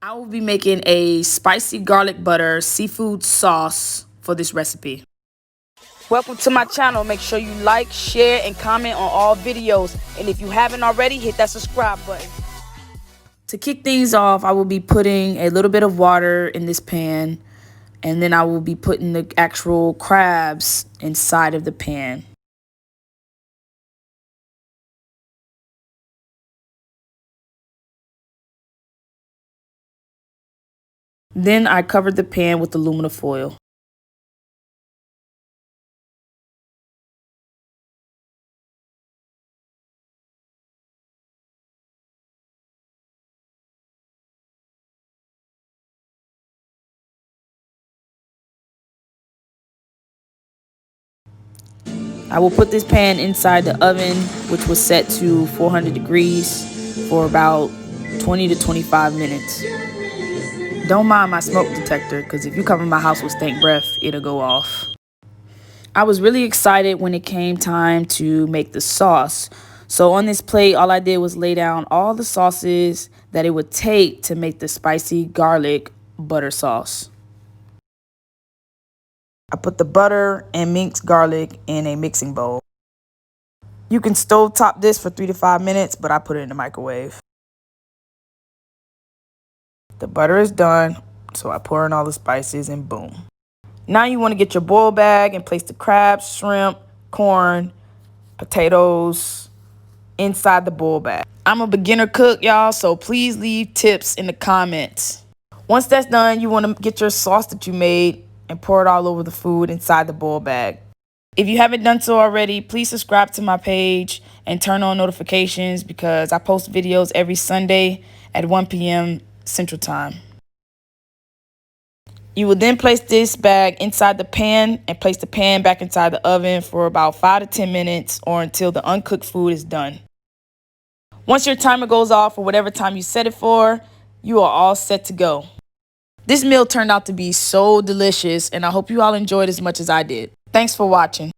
I will be making a spicy garlic butter seafood sauce for this recipe. Welcome to my channel. Make sure you like, share, and comment on all videos. And if you haven't already, hit that subscribe button. To kick things off, I will be putting a little bit of water in this pan, and then I will be putting the actual crabs inside of the pan. Then I covered the pan with aluminum foil. I will put this pan inside the oven, which was set to 400 degrees for about 20 to 25 minutes. Don't mind my smoke detector, because if you cover my house with stank breath, it'll go off. I was really excited when it came time to make the sauce. So on this plate, all I did was lay down all the sauces that it would take to make the spicy garlic butter sauce. I put the butter and minced garlic in a mixing bowl. You can stovetop this for 3 to 5 minutes, but I put it in the microwave. The butter is done, so I pour in all the spices and boom. Now you want to get your boil bag and place the crabs, shrimp, corn, potatoes inside the boil bag. I'm a beginner cook, y'all, so please leave tips in the comments. Once that's done, you want to get your sauce that you made and pour it all over the food inside the boil bag. If you haven't done so already, please subscribe to my page and turn on notifications because I post videos every Sunday at 1 p.m. Central Time. You will then place this bag inside the pan and place the pan back inside the oven for about 5 to 10 minutes or until the uncooked food is done. Once your timer goes off or whatever time you set it for, you are all set to go. This meal turned out to be so delicious, and I hope you all enjoyed as much as I did. Thanks for watching.